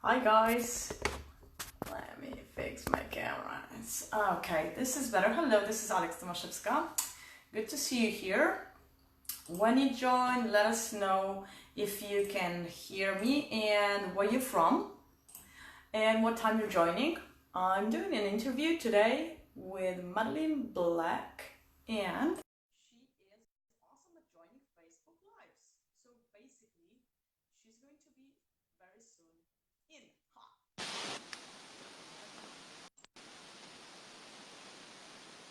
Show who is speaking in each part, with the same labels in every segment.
Speaker 1: Hi guys, let me fix my camera. Okay, this is better. Hello, this is Alex Tomaszewska. Good to see you here. When you join, let us know if you can hear me and where you're from and what time you're joining. I'm doing an interview today with Madeleine Black and she is awesome at joining Facebook Lives. So basically, she's going to be very soon in.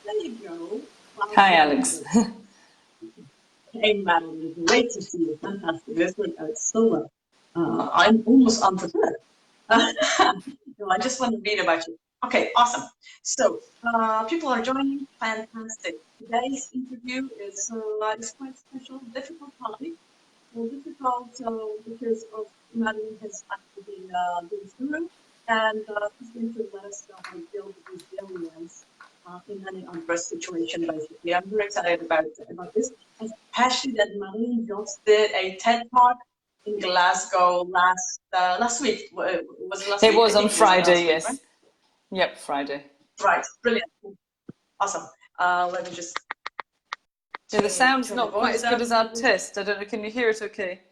Speaker 2: There you go.
Speaker 3: Hi, Alex.
Speaker 2: Hey, Madeline, great to see you. Fantastic. This worked out so well. I'm almost unprepared. No, I just want to read about you. Okay, awesome. So, people are joining. Fantastic. Today's interview is quite special, difficult topic. Well, difficult because of Madeline has actually been through, and she's going to let us know how to build resilience in any adverse situation, basically. I'm very excited about this, especially that Madeline just did a TED Talk in Glasgow last week. Was it last
Speaker 3: It
Speaker 2: week? I
Speaker 3: was on
Speaker 2: think it was
Speaker 3: Friday,
Speaker 2: last week,
Speaker 3: yes.
Speaker 2: right?
Speaker 3: Yep, Friday.
Speaker 2: Right, brilliant. Awesome. Let me just
Speaker 3: Yeah, the sound's
Speaker 2: turn the
Speaker 3: not quite
Speaker 2: voice
Speaker 3: as good
Speaker 2: down.
Speaker 3: as our test. I don't know, can you hear it okay?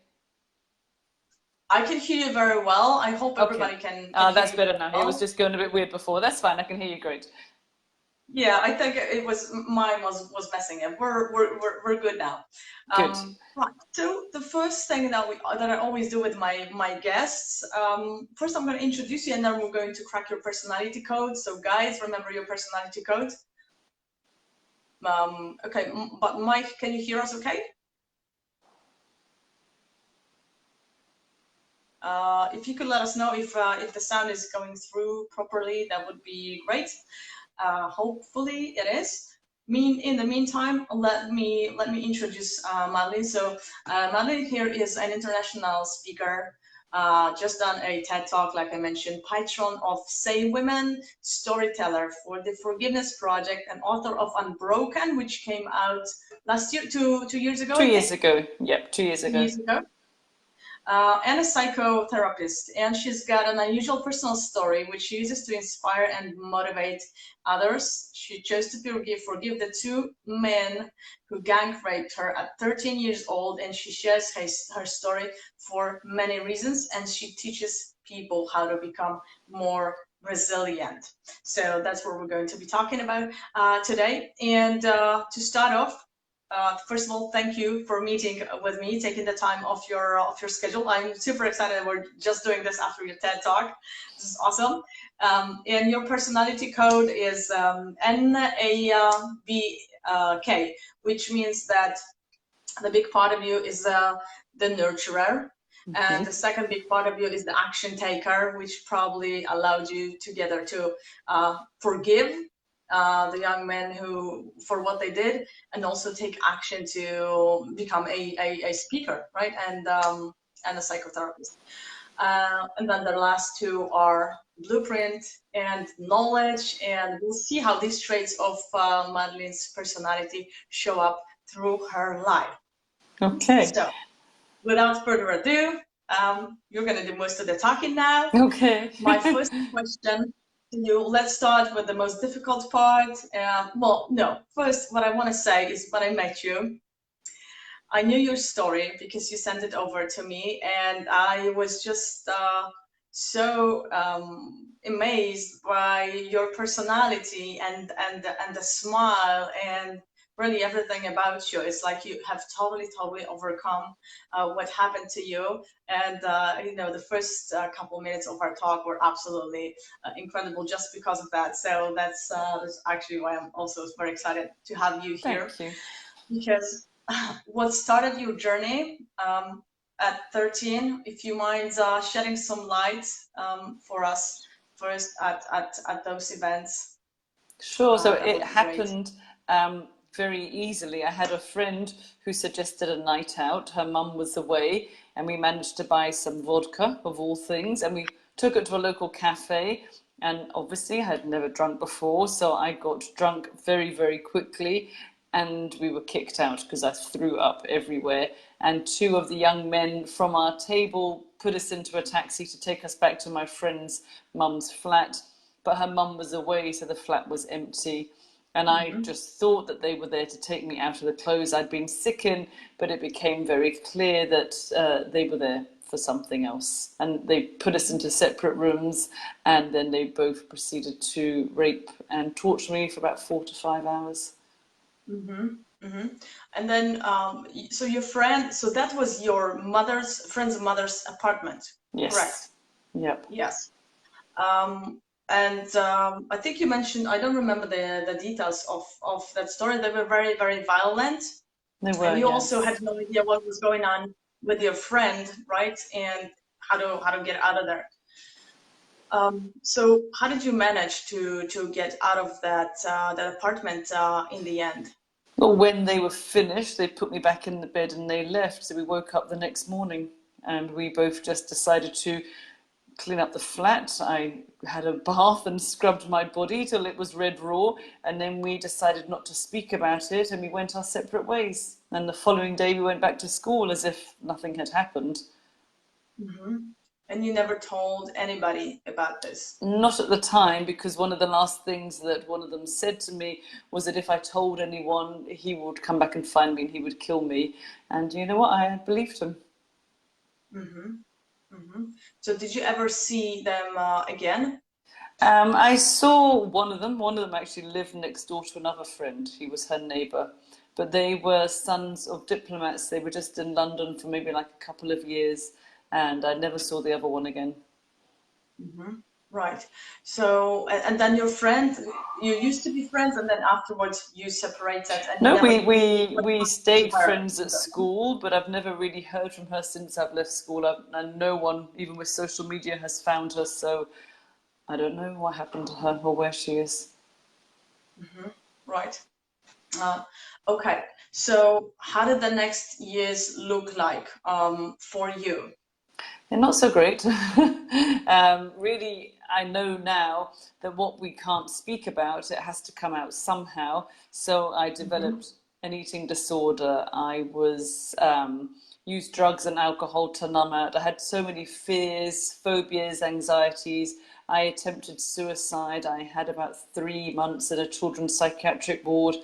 Speaker 2: I can hear you very well. I hope
Speaker 3: Okay.
Speaker 2: everybody can
Speaker 3: That's
Speaker 2: hear you
Speaker 3: better
Speaker 2: very
Speaker 3: now. It was
Speaker 2: well.
Speaker 3: just going a bit weird before. That's fine, I can hear you great.
Speaker 2: Yeah, I think it was mine was messing it. We're good now.
Speaker 3: Good.
Speaker 2: Right. So the first thing that I always do with my guests, first I'm going to introduce you, and then we're going to crack your personality code. So guys, remember your personality code. Okay, but Mike, can you hear us? Okay. If you could let us know if the sound is going through properly, that would be great. Hopefully it is. In the meantime, let me introduce Madeleine. So Madeleine here is an international speaker, just done a TED Talk, like I mentioned, patron of Say Women, storyteller for the Forgiveness Project, and author of Unbroken, which came out last year, 2 years ago,
Speaker 3: 2 years ago. Yep, 2 years
Speaker 2: 2
Speaker 3: ago.
Speaker 2: years ago. And a psychotherapist. And she's got an unusual personal story which she uses to inspire and motivate others. She chose to forgive the two men who gang raped her at 13 years old, and she shares her story for many reasons, and she teaches people how to become more resilient. So that's what we're going to be talking about today. And to start off, first of all, thank you for meeting with me, taking the time off your schedule. I'm super excited that we're just doing this after your TED Talk. This is awesome. And your personality code is NABK, which means that the big part of you is the nurturer. And the second big part of you is the action taker, which probably allowed you together to forgive the young men who for what they did, and also take action to become a speaker, right? And a psychotherapist. And then the last two are blueprint and knowledge, and we'll see how these traits of Madeleine's personality show up through her life.
Speaker 3: Okay.
Speaker 2: So without further ado, you're going to do most of the talking now.
Speaker 3: Okay.
Speaker 2: My first question to you, let's start with the most difficult part. Well, no, first, what I want to say is when I met you, I knew your story because you sent it over to me, and I was just so amazed by your personality and the smile and really everything about you. It's like you have totally overcome what happened to you, and the first couple minutes of our talk were absolutely incredible just because of that. So that's actually why I'm also very excited to have you here.
Speaker 3: Thank you.
Speaker 2: Because what started your journey at 13, if you mind shedding some light for us first at those events.
Speaker 3: Sure. So
Speaker 2: That
Speaker 3: it
Speaker 2: would be great.
Speaker 3: happened very easily. I had a friend who suggested a night out. Her mum was away, and we managed to buy some vodka, of all things, and we took it to a local cafe. And obviously, I had never drunk before, so I got drunk very, very quickly. and we were kicked out because I threw up everywhere. And two of the young men from our table put us into a taxi to take us back to my friend's mum's flat. But her mum was away, so the flat was empty. And I just thought that they were there to take me out of the clothes I'd been sick in, but it became very clear that they were there for something else. And they put us into separate rooms, and then they both proceeded to rape and torture me for about 4 to 5 hours.
Speaker 1: And then, so your friend, so that was your friend's mother's apartment, correct?
Speaker 3: Yes. Yep.
Speaker 1: Yes. And I think you mentioned, I don't remember the details of that story. They were very, very violent.
Speaker 3: They were,
Speaker 1: And you
Speaker 3: yes.
Speaker 1: also had no idea what was going on with your friend, right? And how to get out of there. So how did you manage to get out of that apartment in the end?
Speaker 3: Well, when they were finished, they put me back in the bed and they left. So we woke up the next morning and we both just decided to clean up the flat. I had a bath and scrubbed my body till it was red raw, and then we decided not to speak about it and we went our separate ways. And the following day we went back to school as if nothing had happened.
Speaker 1: And you never told anybody about this?
Speaker 3: Not at the time, because one of the last things that one of them said to me was that if I told anyone, he would come back and find me and he would kill me. And you know what? I believed him.
Speaker 1: So did you ever see them again?
Speaker 3: I saw one of them. One of them actually lived next door to another friend. He was her neighbour. But they were sons of diplomats. They were just in London for maybe like a couple of years. And I never saw the other one again.
Speaker 1: Right. So, and then your friend, you used to be friends, and then afterwards you separated. And
Speaker 3: No,
Speaker 1: you never
Speaker 3: we stayed
Speaker 1: were
Speaker 3: friends at
Speaker 1: together.
Speaker 3: school, but I've never really heard from her since I've left school. And no one, even with social media, has found her. So I don't know what happened to her or where she is.
Speaker 1: Right. Okay. So how did the next years look like for you?
Speaker 3: And not so great. Really, I know now that what we can't speak about, it has to come out somehow. So I developed an eating disorder. I was used drugs and alcohol to numb out. I had so many fears, phobias, anxieties. I attempted suicide. I had about 3 months in a children's psychiatric ward.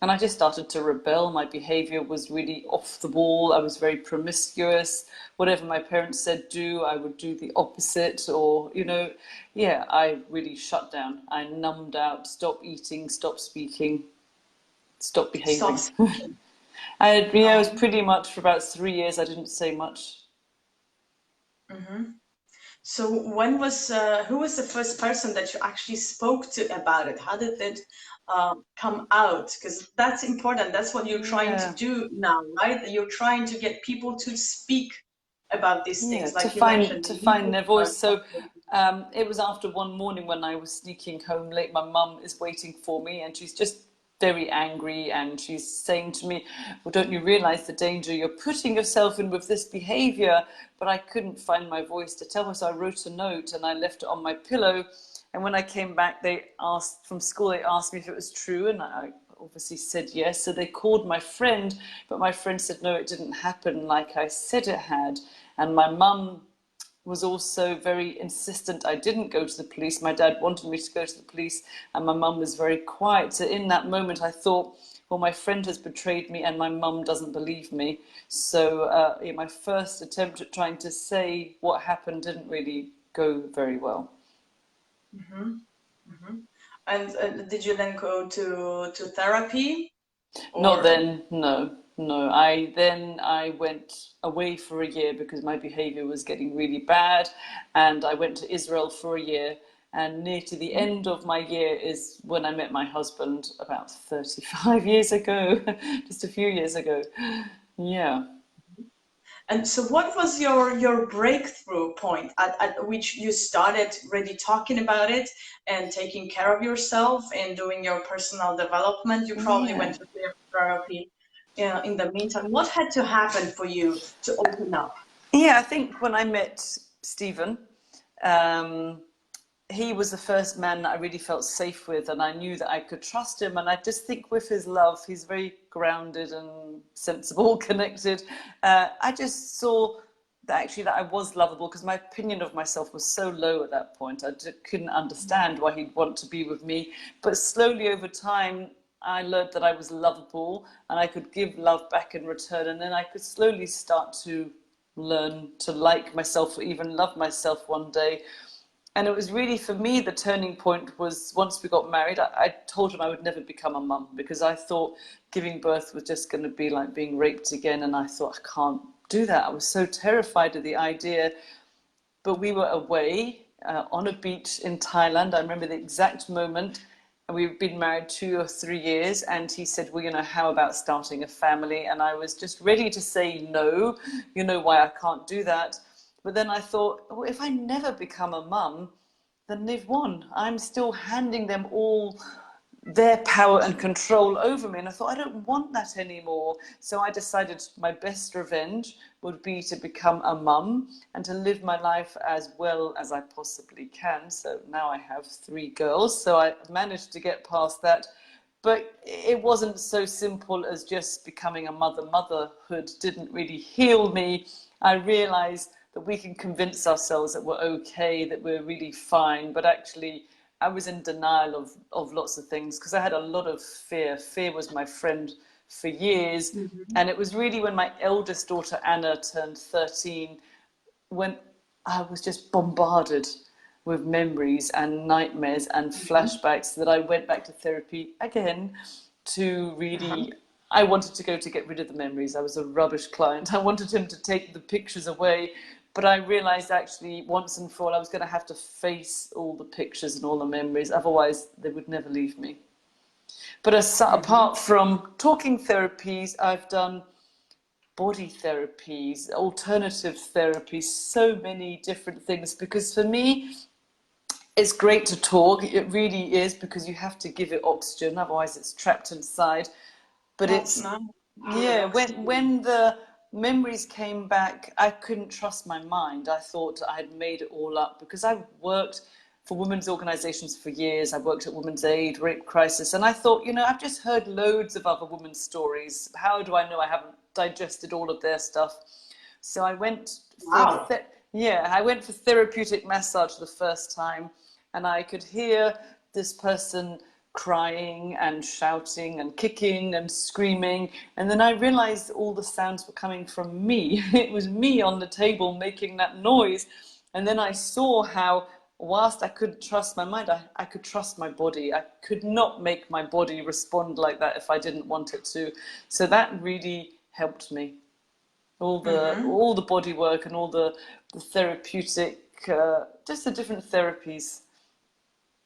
Speaker 3: And I just started to rebel. My behavior was really off the wall. I was very promiscuous. Whatever my parents said do, I would do the opposite. Or, yeah, I really shut down. I numbed out, stopped eating, stopped speaking, stopped behaving.
Speaker 1: Stop speaking.
Speaker 3: It was pretty much for about 3 years, I didn't say much.
Speaker 1: So when was who was the first person that you actually spoke to about it? How did it come out? Because that's important. That's what you're trying to do now, right? You're trying to get people to speak about these things, like you mentioned.
Speaker 3: To find their voice. So it was after one morning when I was sneaking home late. My mum is waiting for me, and she's just very angry, and she's saying to me, well, don't you realize the danger you're putting yourself in with this behavior? But I couldn't find my voice to tell her, so I wrote a note and I left it on my pillow. And when I came back, from school, they asked me if it was true, and I obviously said yes. So they called my friend, but my friend said, no, it didn't happen like I said it had. And my mum was also very insistent I didn't go to the police. My dad wanted me to go to the police, and my mum was very quiet. So in that moment, I thought, well, my friend has betrayed me and my mum doesn't believe me. So my first attempt at trying to say what happened didn't really go very well.
Speaker 1: And did you then go to therapy?
Speaker 3: Not then, no. I went away for a year because my behavior was getting really bad, and I went to Israel for a year, and near to the end of my year is when I met my husband about 35 years ago, just a few years ago. Yeah.
Speaker 1: And so what was your breakthrough point at which you started really talking about it and taking care of yourself and doing your personal development? You probably went to therapy in the meantime. What had to happen for you to open up?
Speaker 3: Yeah, I think when I met Stephen, he was the first man that I really felt safe with, and I knew that I could trust him. And I just think with his love, he's very grounded and sensible, connected. I just saw that actually that I was lovable, because my opinion of myself was so low at that point. Couldn't understand why he'd want to be with me. But slowly over time, I learned that I was lovable and I could give love back in return. And then I could slowly start to learn to like myself or even love myself one day. And it was really, for me, the turning point was once we got married. I told him I would never become a mum, because I thought giving birth was just going to be like being raped again. And I thought, I can't do that. I was so terrified of the idea. But we were away on a beach in Thailand. I remember the exact moment. And we've been married 2 or 3 years. And he said, well, how about starting a family? And I was just ready to say no. You know why I can't do that. But then I thought, well, if I never become a mum, then they've won. I'm still handing them all their power and control over me. And I thought, I don't want that anymore. So I decided my best revenge would be to become a mum and to live my life as well as I possibly can. So now I have 3 girls. So I managed to get past that. But it wasn't so simple as just becoming a mother. Motherhood didn't really heal me. I realized that we can convince ourselves that we're okay, that we're really fine. But actually, I was in denial of lots of things, because I had a lot of fear. Fear was my friend for years. And it was really when my eldest daughter, Anna, turned 13, when I was just bombarded with memories and nightmares and flashbacks, that I went back to therapy again to really... I wanted to go to get rid of the memories. I was a rubbish client. I wanted him to take the pictures away. But I realized actually once and for all, I was going to have to face all the pictures and all the memories. Otherwise, they would never leave me. But apart from talking therapies, I've done body therapies, alternative therapies, so many different things. Because for me, it's great to talk. It really is, because you have to give it oxygen. Otherwise, it's trapped inside. But it's, yeah, when the memories came back, I couldn't trust my mind. I thought I had made it all up, because I worked for women's organisations for years. I worked at Women's Aid, Rape Crisis, and I thought, I've just heard loads of other women's stories. How do I know I haven't digested all of their stuff? So I went I went for therapeutic massage the first time, and I could hear this person crying and shouting and kicking and screaming, and then I realized all the sounds were coming from me. It was me on the table making that noise. And then I saw how, whilst I couldn't trust my mind, I could trust my body. I could not make my body respond like that if I didn't want it to. So that really helped me. All the body work and all the therapeutic, just the different therapies.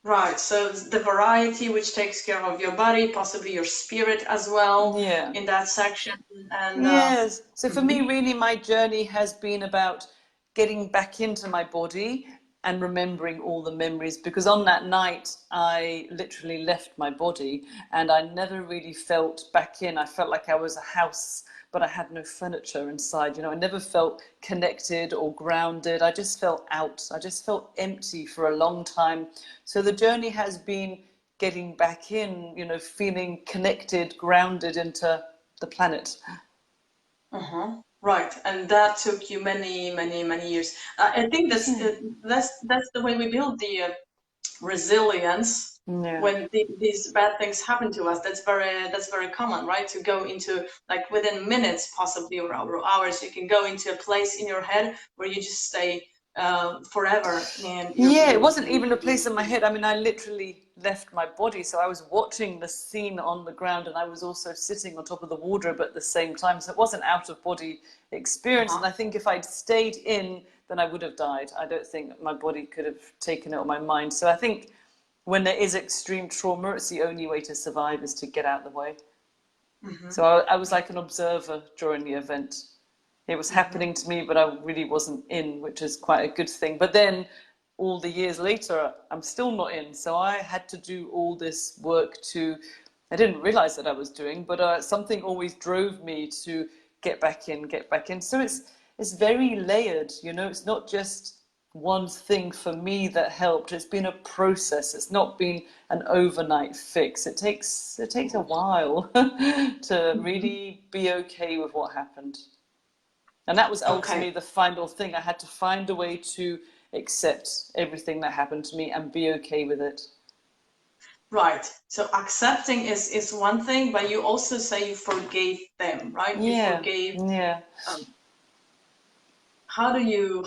Speaker 1: Right, so the variety which takes care of your body, possibly your spirit as well, in that section. And
Speaker 3: yes, so for me, really, my journey has been about getting back into my body and remembering all the memories, because on that night I literally left my body and I never really felt back in. I felt like I was a house, but I had no furniture inside. I never felt connected or grounded. I just felt out. I just felt empty for a long time. So the journey has been getting back in, feeling connected, grounded into the planet.
Speaker 1: Right, and that took you many, many, many years. I think that's the way we build the resilience. When these bad things happen to us. That's very common, right? To go into, like, within minutes, possibly, or hours, you can go into a place in your head where you just stay forever. And
Speaker 3: it wasn't even a place in my head. I mean, I literally left my body, so I was watching the scene on the ground, and I was also sitting on top of the wardrobe at the same time. So it was an out of body experience. And I think if I'd stayed in, then I would have died. I don't think my body could have taken it, or my mind. So I think when there is extreme trauma, it's the only way to survive is to get out of the way. So I was like an observer during the event. It was happening to me, but I really wasn't in, which is quite a good thing. But then all the years later, I'm still not in. So I had to do all this work I didn't realize that I was doing, but something always drove me to get back in. So it's very layered, it's not just one thing for me that helped. It's been a process. It's not been an overnight fix. It takes a while to really be okay with what happened. And that was ultimately
Speaker 2: Okay.
Speaker 3: the final thing. I had to find a way to accept everything that happened to me and be okay with it.
Speaker 2: Right. So accepting is one thing, but you also say you forgave them, right? You
Speaker 3: Yeah,
Speaker 2: forgave.
Speaker 3: yeah.
Speaker 2: How do you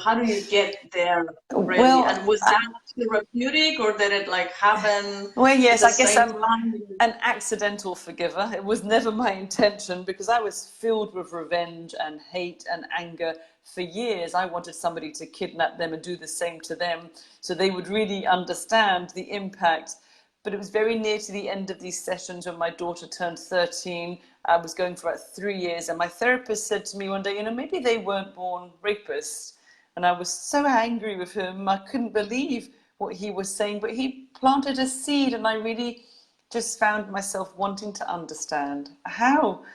Speaker 2: get there really?
Speaker 3: Well,
Speaker 2: And was that therapeutic, or did it like happen
Speaker 3: well,
Speaker 2: at
Speaker 3: yes,
Speaker 2: the
Speaker 3: I guess
Speaker 2: same
Speaker 3: I'm
Speaker 2: time?
Speaker 3: an accidental forgiver. It was never my intention because I was filled with revenge and hate and anger for years. I wanted somebody to kidnap them and do the same to them so they would really understand the impact. But it was very near to the end of these sessions when my daughter turned 13. I was going for about 3 years, and my therapist said to me one day, maybe they weren't born rapists. And I was so angry with him. I couldn't believe what he was saying, but he planted a seed, and I really just found myself wanting to understand how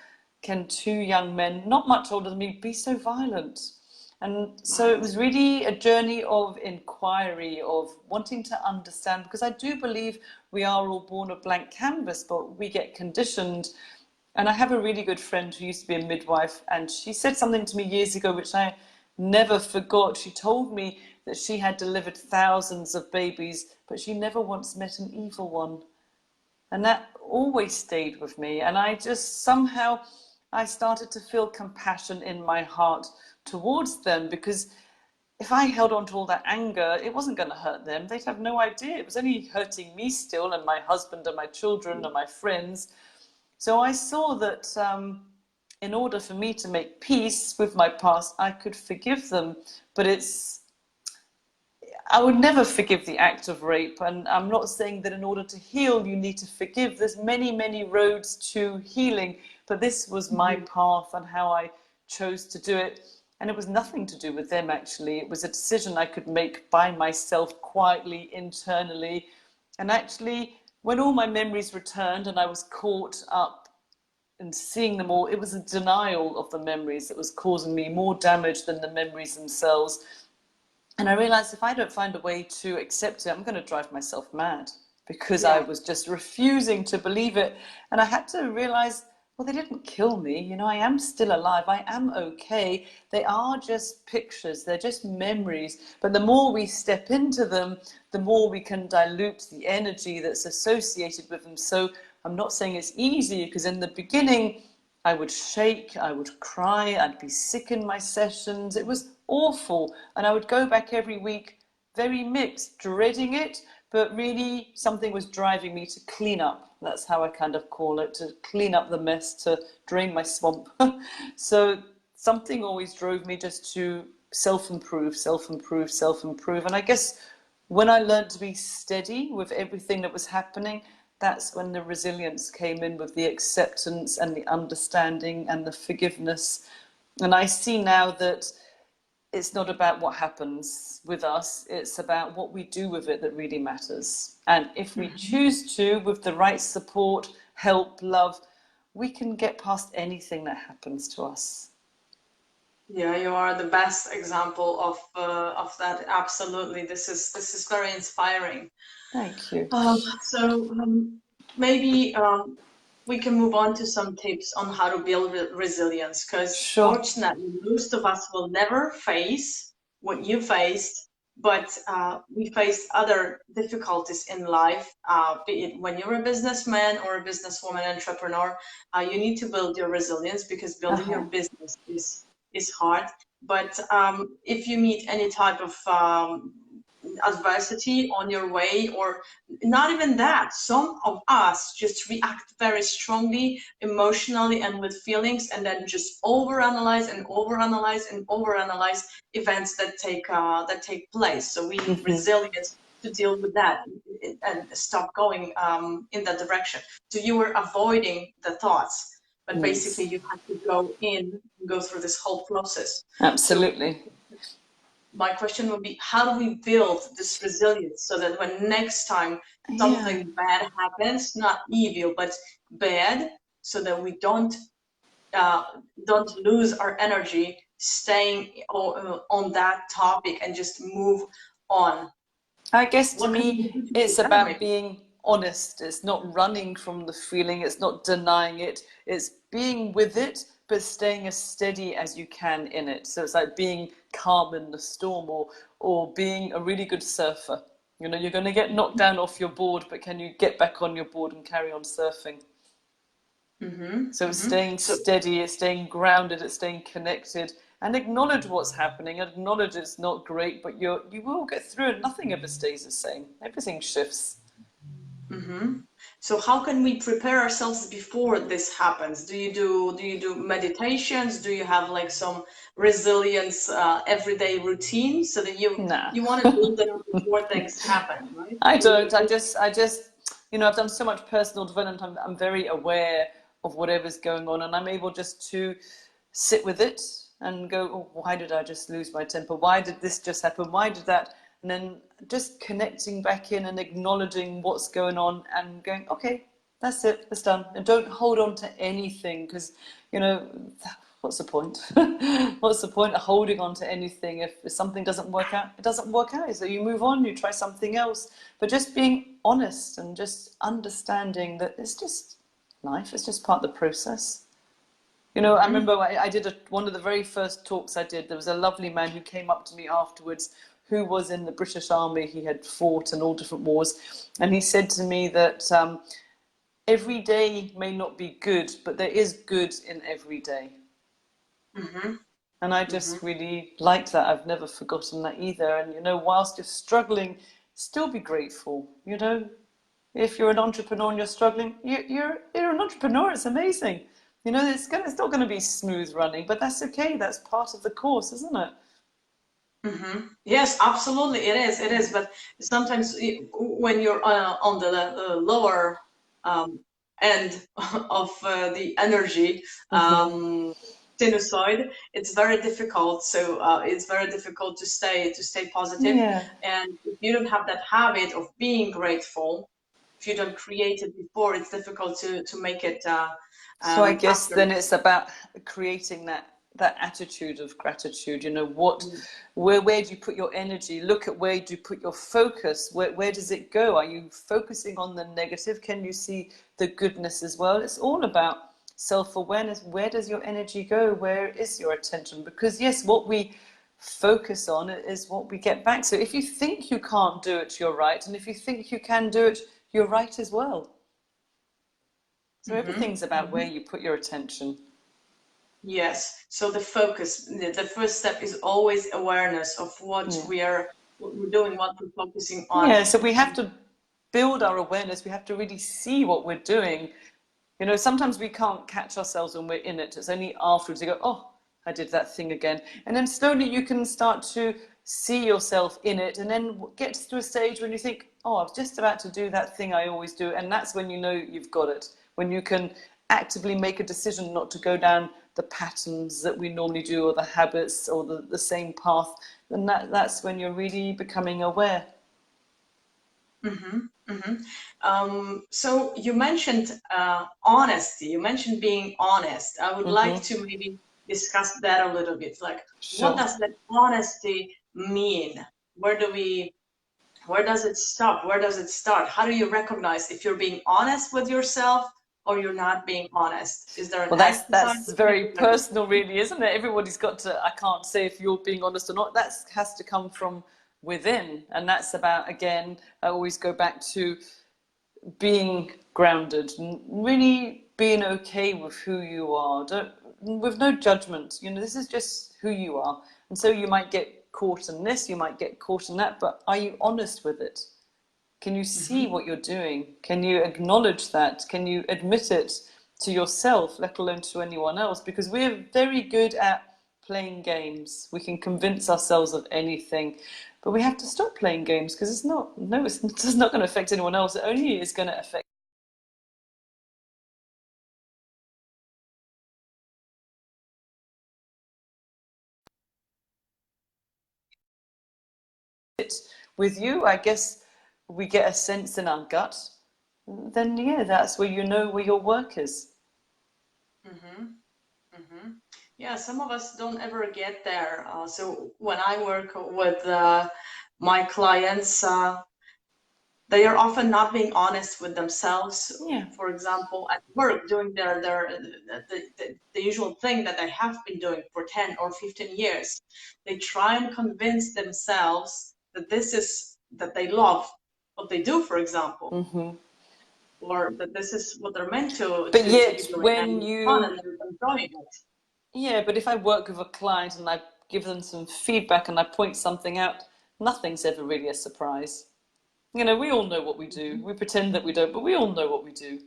Speaker 3: can two young men, not much older than me, be so violent? And so it
Speaker 2: Right.
Speaker 3: was really a journey of inquiry, of wanting to understand, because I do believe we are all born a blank canvas, but we get conditioned. And I have a really good friend who used to be a midwife, and she said something to me years ago, which I never forgot. She told me that she had delivered thousands of babies, but she never once met an evil one. And that always stayed with me. And I just somehow, I started to feel compassion in my heart towards them, because if I held on to all that anger, it wasn't going to hurt them. They'd have no idea. It was only hurting me still, and my husband and my children and my friends. So I saw that in order for me to make peace with my past, I could forgive them. But I would never forgive the act of rape. And I'm not saying that in order to heal, you need to forgive. There's many, many roads to healing. But this was my path and how I chose to do it. And it was nothing to do with them, actually. It was a decision I could make by myself, quietly, internally. And actually, when all my memories returned and I was caught up and seeing them all, it was a denial of the memories that was causing me more damage than the memories themselves. And I realized if I don't find a way to accept it, I'm going to drive myself mad, because I
Speaker 2: Yeah.
Speaker 3: was just refusing to believe it. And I had to realize, well, they didn't kill me. I am still alive. I am okay. They are just pictures. They're just memories. But the more we step into them, the more we can dilute the energy that's associated with them. So I'm not saying it's easy, because in the beginning, I would shake, I would cry, I'd be sick in my sessions. It was awful. And I would go back every week very mixed, dreading it, but really something was driving me to clean up. That's how I kind of call it, to clean up the mess, to drain my swamp. So something always drove me just to self-improve, self-improve, self-improve. And I guess when I learned to be steady with everything that was happening, that's when the resilience came in, with the acceptance and the understanding and the forgiveness. And I see now that it's not about what happens with us, it's about what we do with it that really matters. And if we choose to, with the right support, help, love, we can get past anything that happens to us.
Speaker 2: Yeah, you are the best example of that. Absolutely, this is very inspiring.
Speaker 3: Thank you.
Speaker 2: So maybe we can move on to some tips on how to build resilience, because
Speaker 3: Sure.
Speaker 2: fortunately, most of us will never face what you faced, but we face other difficulties in life, be it when you're a businessman or a businesswoman, entrepreneur. You need to build your resilience, because building your
Speaker 3: Uh-huh.
Speaker 2: business is hard. But if you meet any type of adversity on your way, or not even that, some of us just react very strongly emotionally and with feelings, and then just overanalyze and overanalyze and overanalyze events that take place. So we need
Speaker 3: Mm-hmm.
Speaker 2: resilience to deal with that and stop going in that direction. So you were avoiding the thoughts, but basically
Speaker 3: Yes,
Speaker 2: you had to go through this whole process. So
Speaker 3: absolutely.
Speaker 2: my question would be, how do we build this resilience so that when next time
Speaker 3: Yeah.
Speaker 2: something bad happens, not evil but bad, so that we don't lose our energy staying on that topic and just move on?
Speaker 3: I guess to
Speaker 2: What can we
Speaker 3: me,
Speaker 2: do to
Speaker 3: it's
Speaker 2: prepare
Speaker 3: about
Speaker 2: maybe?
Speaker 3: being honest. It's not running from the feeling, it's not denying it, it's being with it, but staying as steady as you can in it. So it's like being calm in the storm, or being a really good surfer. You know, you're going to get knocked down off your board, but can you get back on your board and carry on surfing? So it's staying
Speaker 2: So,
Speaker 3: steady, it's staying grounded, it's staying connected, and acknowledge what's happening. Acknowledge it's not great, but you will get through it. Nothing ever stays the same. Everything shifts.
Speaker 2: so how can we prepare ourselves before this happens? Do you do meditations? Do you have like some resilience everyday routine so that
Speaker 3: Nah.
Speaker 2: you want to build it up before things happen, right?
Speaker 3: I don't. I just, I've done so much personal development. I'm very aware of whatever's going on, and I'm able just to sit with it and go, oh, why did I just lose my temper? Why did this just happen? Why did that? And then just connecting back in and acknowledging what's going on and going, okay, that's it, it's done. And don't hold on to anything, because, what's the point? What's the point of holding on to anything? If something doesn't work out, it doesn't work out. So you move on, you try something else. But just being honest and just understanding that it's just life, it's just part of the process. I remember I did one of the very first talks I did. There was a lovely man who came up to me afterwards, who was in the British Army. He had fought in all different wars. And he said to me that every day may not be good, but there is good in every day. And I just really liked that. I've never forgotten that either. And, whilst you're struggling, still be grateful. If you're an entrepreneur and you're struggling, you're an entrepreneur. It's amazing. It's not going to be smooth running, but that's okay. That's part of the course, isn't it?
Speaker 2: Yes, absolutely, it is. It is. But sometimes when you're on the lower end of the energy sinusoid, it's very difficult. So it's very difficult to stay positive.
Speaker 3: Yeah.
Speaker 2: And if you don't have that habit of being grateful, if you don't create it before, it's difficult to make it
Speaker 3: So I guess
Speaker 2: after.
Speaker 3: then it's about creating that attitude of gratitude. Where do you put your energy? Look at where do you put your focus? Where does it go? Are you focusing on the negative? Can you see the goodness as well? It's all about self-awareness. Where does your energy go? Where is your attention? Because yes, what we focus on is what we get back. So if you think you can't do it, you're right. And if you think you can do it, you're right as well. So everything's about where you put your attention.
Speaker 2: Yes. So the focus, the first step is always awareness of what we're doing, what we're focusing on.
Speaker 3: Yeah, so we have to build our awareness. We have to really see what we're doing. Sometimes we can't catch ourselves when we're in it. It's only afterwards you go, oh, I did that thing again. And then slowly you can start to see yourself in it, and then get to a stage when you think, oh, I was just about to do that thing I always do. And that's when you know you've got it, when you can actively make a decision not to go down the patterns that we normally do, or the habits, or the same path. Then that's when you're really becoming aware.
Speaker 2: So you mentioned honesty. You mentioned being honest. I would like to maybe discuss that a little bit. Like, what
Speaker 3: Sure.
Speaker 2: does that honesty mean? Where does it stop? Where does it start? How do you recognize if you're being honest with yourself or you're not being honest? Is there an
Speaker 3: Well,
Speaker 2: exercise?
Speaker 3: that's very personal, really, isn't it? Everybody's got to. I can't say if you're being honest or not. That has to come from within, and that's about, again, I always go back to being grounded and really being okay with who you are. With no judgment. This is just who you are, and so you might get caught in this, you might get caught in that, but are you honest with it? Can you see what you're doing? Can you acknowledge that? Can you admit it to yourself, let alone to anyone else? Because we're very good at playing games. We can convince ourselves of anything, but we have to stop playing games, because it's not going to affect anyone else. It only is going to affect it with you. I guess we get a sense in our gut. Then, yeah, that's where you know where your work is.
Speaker 2: Yeah, some of us don't ever get there. So when I work with my clients, they are often not being honest with themselves.
Speaker 3: Yeah.
Speaker 2: For example, at work, doing the usual thing that they have been doing for 10 or 15 years. They try and convince themselves that that they love what they do, for example,
Speaker 3: Hmm.
Speaker 2: or that this is what they're meant
Speaker 3: But
Speaker 2: to be
Speaker 3: yet,
Speaker 2: doing, and
Speaker 3: when
Speaker 2: it's fun
Speaker 3: you,
Speaker 2: and they're enjoying it.
Speaker 3: yeah, but if I work with a client and I give them some feedback and I point something out, nothing's ever really a surprise. You know, we all know what we do. We pretend that we don't, but we all know what we do.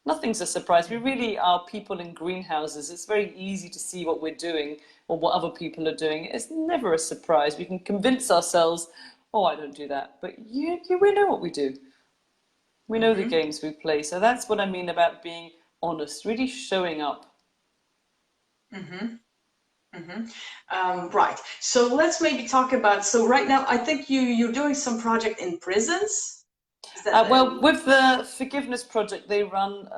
Speaker 3: Nothing's a surprise. We really are people in greenhouses. It's very easy to see what we're doing or what other people are doing. It's never a surprise. We can convince ourselves, oh, I don't do that. But we know what we do. We know the
Speaker 2: Mm-hmm.
Speaker 3: games we play. So that's what I mean about being honest, really showing up.
Speaker 2: Mm-hmm. Mm-hmm. Right. So let's maybe talk about. So right now, I think you're doing some project in prisons. Is that
Speaker 3: Well, with the Forgiveness Project, they run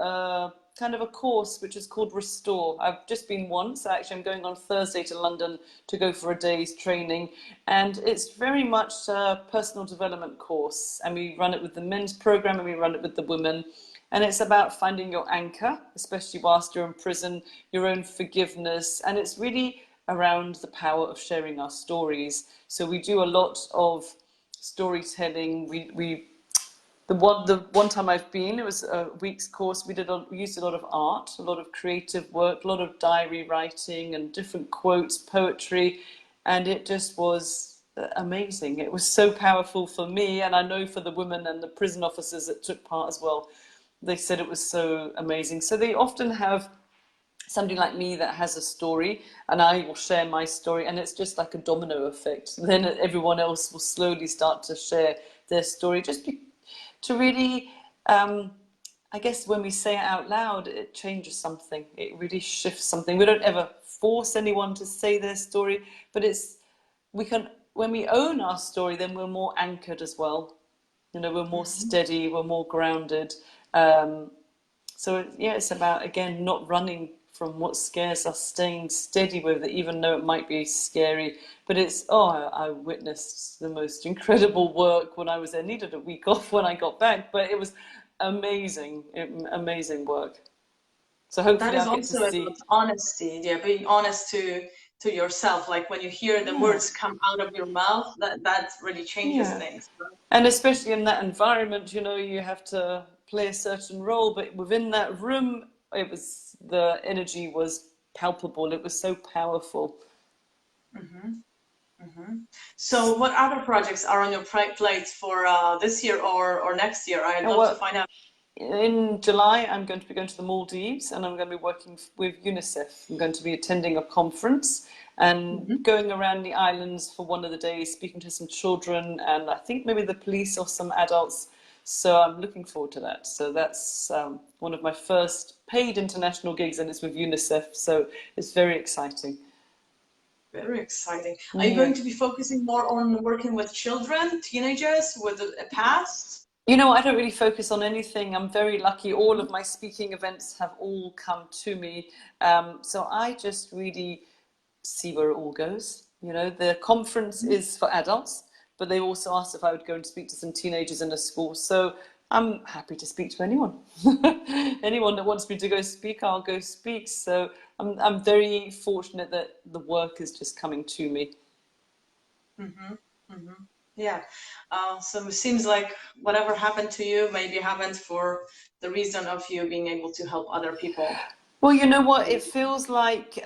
Speaker 3: kind of a course which is called Restore. I've just been once. Actually, I'm going on Thursday to London to go for a day's training. And it's very much a personal development course. And we run it with the men's program and we run it with the women. And it's about finding your anchor, especially whilst you're in prison, your own forgiveness. And it's really around the power of sharing our stories. So we do a lot of storytelling. The one time I've been, it was a week's course. We used a lot of art, a lot of creative work, a lot of diary writing and different quotes, poetry, and it just was amazing. It was so powerful for me, and I know for the women and the prison officers that took part as well. They said it was so amazing. So they often have somebody like me that has a story, and I will share my story, and it's just like a domino effect. Then everyone else will slowly start to share their story, to really, I guess when we say it out loud, it changes something. It really shifts something. We don't ever force anyone to say their story, but we can, when we own our story, then we're more anchored as well. You know, we're more steady, we're more grounded. Um, so yeah, it's about, again, not running from what scares us, staying steady with it, even though it might be scary. But I witnessed the most incredible work when I was there. Needed a week off when I got back, but it was amazing, amazing work. So
Speaker 2: that
Speaker 3: hopefully
Speaker 2: is
Speaker 3: I'll get to
Speaker 2: also
Speaker 3: see.
Speaker 2: about honesty. Yeah, being honest to yourself. Like when you hear the
Speaker 3: Yeah,
Speaker 2: words come out of your mouth, that really changes
Speaker 3: yeah.
Speaker 2: things.
Speaker 3: And especially in that environment, you know, you have to play a certain role, but within that room, the energy was palpable. It was so powerful.
Speaker 2: Hmm. Hmm. So, what other projects are on your plate for this year or next year? I'd
Speaker 3: And
Speaker 2: love to
Speaker 3: well,
Speaker 2: find out.
Speaker 3: in July, I'm going to be going to the Maldives and I'm going to be working with UNICEF. I'm going to be attending a conference and
Speaker 2: Hmm.
Speaker 3: going around the islands for one of the days, speaking to some children and I think maybe the police or some adults. So I'm looking forward to that. So that's one of my first paid international gigs and it's with UNICEF. So it's very exciting.
Speaker 2: Very exciting. Are you
Speaker 3: Yeah.
Speaker 2: going to be focusing more on working with children, teenagers with a past?
Speaker 3: You know, I don't really focus on anything. I'm very lucky. All of my speaking events have all come to me. So I just really see where it all goes. You know, the conference is for adults, but they also asked if I would go and speak to some teenagers in a school. So I'm happy to speak to anyone. Anyone that wants me to go speak, I'll go speak. So I'm very fortunate that the work is just coming to me.
Speaker 2: Hmm. Hmm. Yeah. So it seems like whatever happened to you maybe happened for the reason of you being able to help other people.
Speaker 3: Well, you know what? It
Speaker 2: Maybe.
Speaker 3: feels like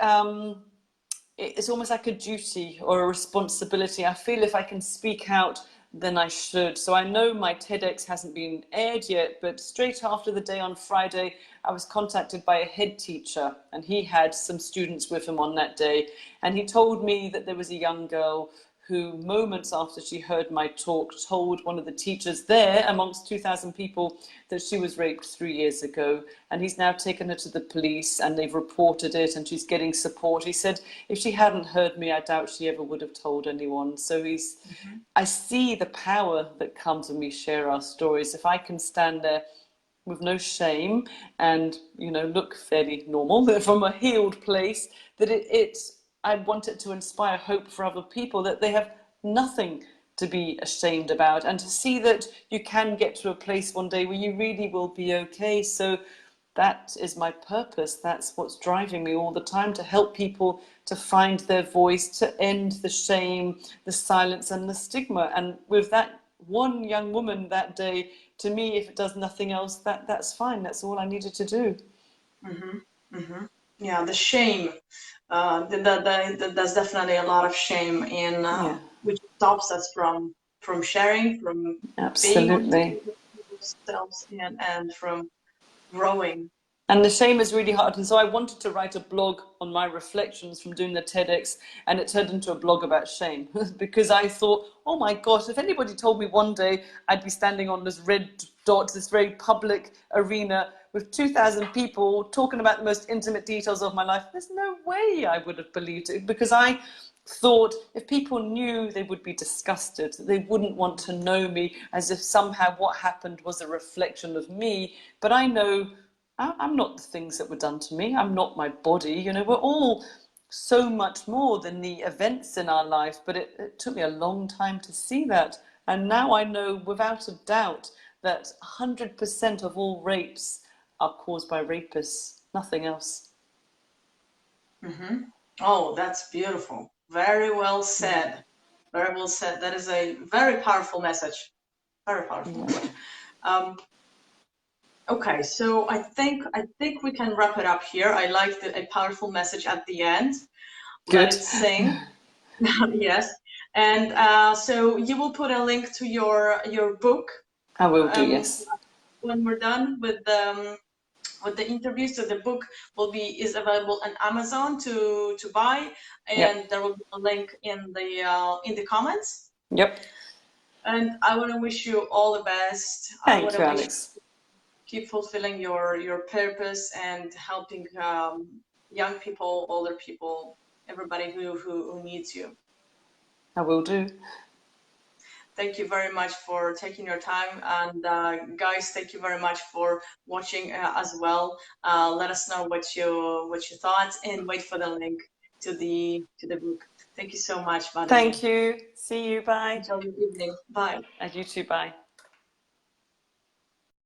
Speaker 3: it's almost like a duty or a responsibility. I feel if I can speak out, then I should. So I know my TEDx hasn't been aired yet, but straight after the day on Friday, I was contacted by a head teacher, and he had some students with him on that day. And he told me that there was a young girl who, moments after she heard my talk, told one of the teachers there, amongst 2,000 people, that she was raped 3 years ago. And he's now taken her to the police and they've reported it and she's getting support. He said, if she hadn't heard me, I doubt she ever would have told anyone. So
Speaker 2: Hmm.
Speaker 3: I see the power that comes when we share our stories. If I can stand there with no shame and, you know, look fairly normal from a healed place, that I want it to inspire hope for other people, that they have nothing to be ashamed about, and to see that you can get to a place one day where you really will be okay. So that is my purpose. That's what's driving me all the time, to help people to find their voice, to end the shame, the silence and the stigma. And with that one young woman that day, to me, if it does nothing else, that's fine. That's all I needed to do.
Speaker 2: Yeah, the shame. There's definitely a lot of shame in
Speaker 3: Yeah,
Speaker 2: which stops us from sharing, from being
Speaker 3: absolutely.
Speaker 2: ourselves, and from growing.
Speaker 3: And the shame is really hard. And so I wanted to write a blog on my reflections from doing the TEDx, and it turned into a blog about shame because I thought, oh my gosh, if anybody told me one day I'd be standing on this red dot, this very public arena with 2,000 people talking about the most intimate details of my life, there's no way I would have believed it, because I thought if people knew, they would be disgusted. They wouldn't want to know me, as if somehow what happened was a reflection of me. But I know I'm not the things that were done to me. I'm not my body. You know, we're all so much more than the events in our life, but it took me a long time to see that. And now I know without a doubt that 100% of all rapes are caused by rapists, nothing else.
Speaker 2: Oh, that's beautiful. Very well said. Very well said. That is a very powerful message. Very powerful. Okay, so I think we can wrap it up here. I liked a powerful message at the end. Let
Speaker 3: Good.
Speaker 2: it sing. Yes. And so you will put a link to your book
Speaker 3: I will do, yes.
Speaker 2: when we're done with the interview. So the book is available on Amazon to buy, and
Speaker 3: Yep.
Speaker 2: there will be a link in the comments.
Speaker 3: Yep.
Speaker 2: And I want to wish you all the best. I want
Speaker 3: Thank
Speaker 2: to
Speaker 3: you,
Speaker 2: wish
Speaker 3: Alex.
Speaker 2: keep fulfilling your purpose and helping young people, older people, everybody who needs you.
Speaker 3: I will do.
Speaker 2: Thank you very much for taking your time, and guys, thank you very much for watching as well. Let us know what you thought, and wait for the link to the book. Thank you so much, Madeleine.
Speaker 3: Thank you. See you. Bye.
Speaker 2: Enjoy your evening. Bye.
Speaker 3: And you too. Bye.